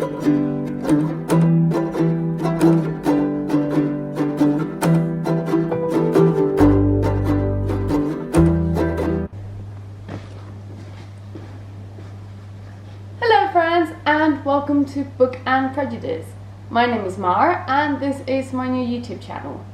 Hello friends, and welcome to Book and Prejudice. My name is Mar and this is my new YouTube channel.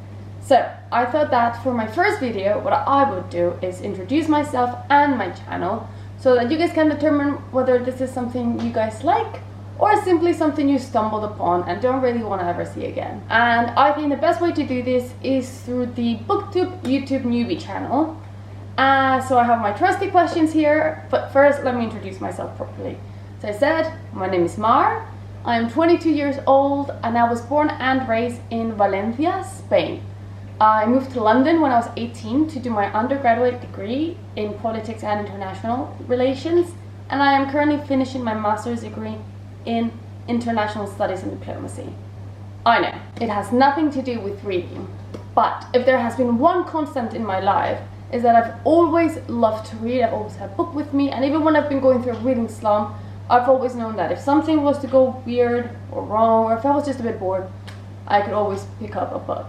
So I thought that for my first video what I would do is introduce myself and my channel so that you guys can determine whether this is something you guys like or simply something you stumbled upon and don't really want to ever see again. And I think the best way to do this is through the Booktube YouTube newbie channel. So I have my trusty questions here, but first let me introduce myself properly. So I said, my name is Mar, I am 22 years old and I was born and raised in Valencia, Spain. I moved to London when I was 18 to do my undergraduate degree in politics and international relations, and I am currently finishing my master's degree in international studies and diplomacy. I know, it has nothing to do with reading, but if there has been one constant in my life is that I've always loved to read. I've always had a book with me, and even when I've been going through a reading slump, I've always known that if something was to go weird or wrong, or if I was just a bit bored, I could always pick up a book.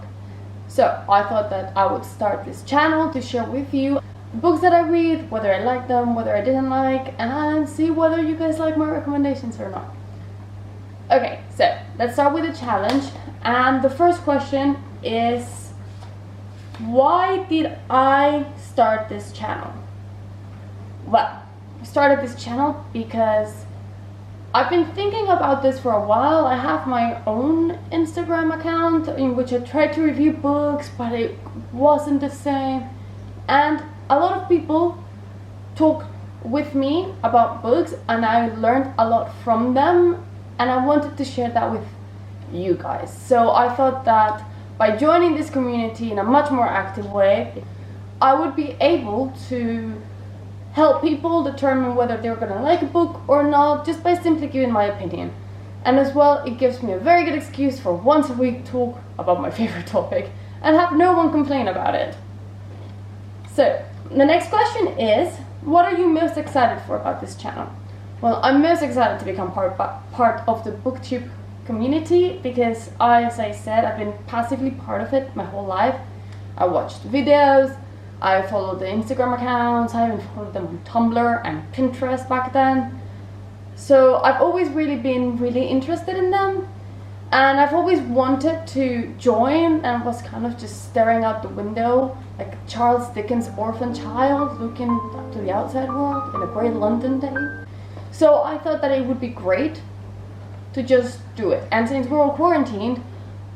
So I thought that I would start this channel to share with you books that I read, whether I like them, whether I didn't like, and see whether you guys like my recommendations or not. Okay, so let's start with a challenge. And the first question is, why did I start this channel? Well, I started this channel because I've been thinking about this for a while. I have my own Instagram account in which I tried to review books, but it wasn't the same. And a lot of people talk with me about books and I learned a lot from them, and I wanted to share that with you guys. So I thought that by joining this community in a much more active way, I would be able to help people determine whether they're gonna like a book or not just by simply giving my opinion. And as well, it gives me a very good excuse for once a week talk about my favorite topic and have no one complain about it. So the next question is, what are you most excited for about this channel? Well, I'm most excited to become part of the Booktube community because, as I said, I've been passively part of it my whole life. I watched videos, I followed the Instagram accounts, I even followed them on Tumblr and Pinterest back then. So I've always really been really interested in them, and I've always wanted to join and was kind of just staring out the window like Charles Dickens' orphan child looking up to the outside world in a grey London day. So I thought that it would be great to just do it. And since we're all quarantined,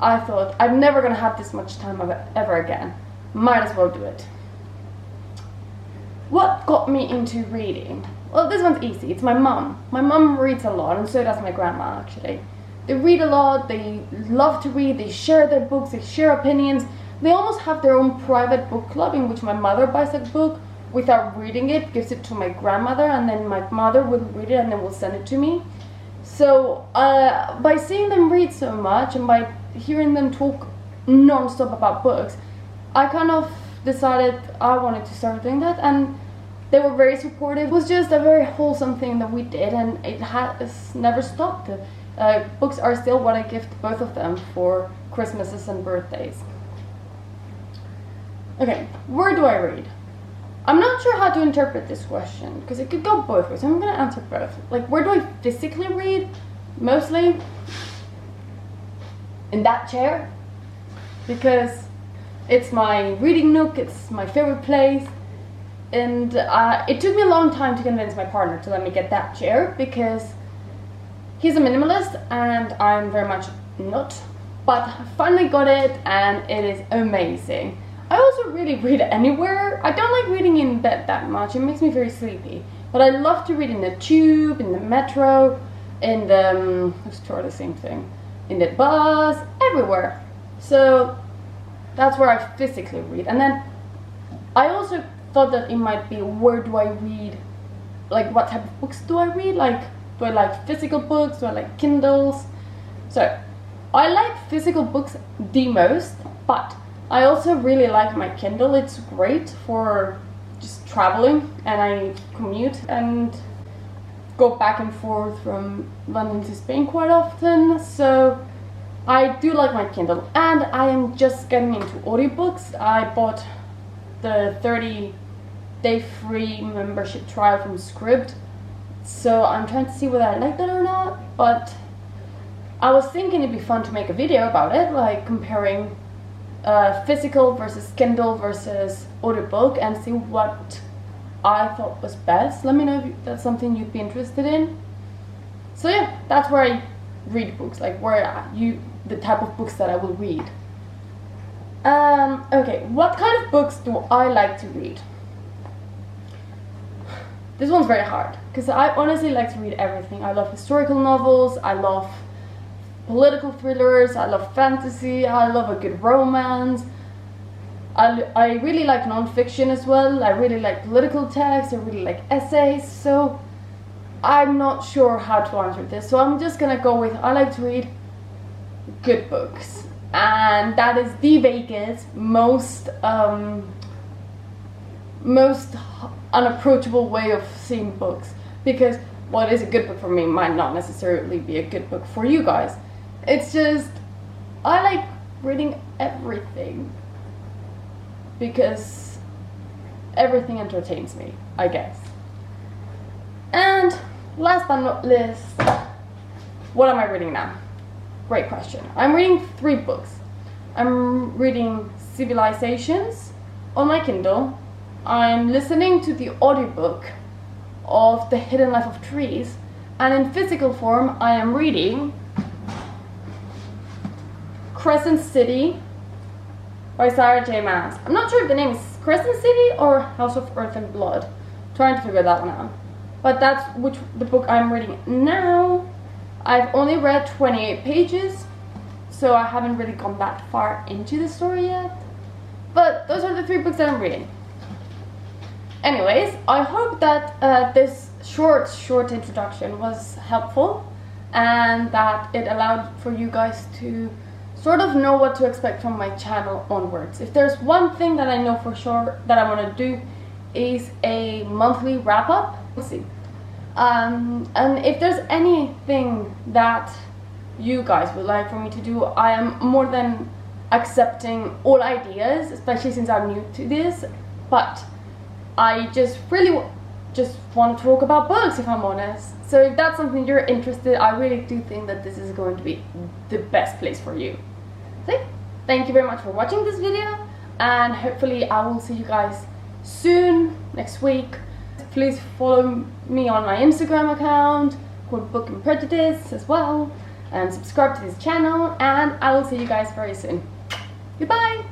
I thought I'm never gonna have this much time ever again. Might as well do it. What got me into reading? Well, this one's easy. It's my mum. My mum reads a lot, and so does my grandma, actually. They read a lot, they love to read, they share their books, they share opinions. They almost have their own private book club in which my mother buys a book without reading it, gives it to my grandmother, and then my mother will read it and then will send it to me. So by seeing them read so much and by hearing them talk non-stop about books, I kind of decided I wanted to start doing that, and they were very supportive. It was just a very wholesome thing that we did, and it has never stopped. Books are still what I gift both of them for Christmases and birthdays. Okay, where do I read? I'm not sure how to interpret this question because it could go both ways. I'm going to answer both. Like, where do I physically read? Mostly in that chair, because it's my reading nook, it's my favorite place, and it took me a long time to convince my partner to let me get that chair because he's a minimalist and I'm very much not, but I finally got it and it is amazing. I also really read anywhere. I don't like reading in bed that much, it makes me very sleepy, but I love to read in the tube, in the metro, in the, let's try the same thing, in the bus, everywhere. So that's where I physically read. And then I also thought that it might be, where do I read? Like, what type of books do I read? Like, do I like physical books? Do I like Kindles? So I like physical books the most, but I also really like my Kindle. It's great for just traveling, and I commute, and go back and forth from London to Spain quite often, so I do like my Kindle, and I am just getting into audiobooks. I bought the 30-day free membership trial from Scribd, so I'm trying to see whether I like that or not, but I was thinking it'd be fun to make a video about it, like comparing physical versus Kindle versus audiobook, and see what I thought was best. Let me know if that's something you'd be interested in. So yeah, that's where I read books, like the type of books that I will read. Okay, what kind of books do I like to read? This one's very hard, because I honestly like to read everything. I love historical novels, I love political thrillers, I love fantasy, I love a good romance. I really like non-fiction as well. I really like political text, I really like essays, so I'm not sure how to answer this. So I'm just gonna go with, I like to read good books. And that is the vaguest, most unapproachable way of seeing books. Because what is a good book for me might not necessarily be a good book for you guys. It's just, I like reading everything. Because everything entertains me, I guess. And last but not least, what am I reading now? Great question. I'm reading 3 books. I'm reading Civilizations on my Kindle. I'm listening to the audiobook of The Hidden Life of Trees. And in physical form, I am reading Crescent City by Sarah J. Maas. I'm not sure if the name is Crescent City or House of Earth and Blood. I'm trying to figure that one out. But that's the book I'm reading now. I've only read 28 pages, so I haven't really gone that far into the story yet. But those are the 3 books that I'm reading. Anyways, I hope that this short introduction was helpful, and that it allowed for you guys to sort of know what to expect from my channel onwards. If there's one thing that I know for sure that I want to do is a monthly wrap-up. We'll see. And if there's anything that you guys would like for me to do, I am more than accepting all ideas, especially since I'm new to this. But I just really just want to talk about books, if I'm honest. So if that's something you're interested in, I really do think that this is going to be the best place for you. So thank you very much for watching this video, and hopefully I will see you guys soon, next week. Please follow me on my Instagram account called Bookandprejudice as well, and subscribe to this channel, and I will see you guys very soon. Goodbye!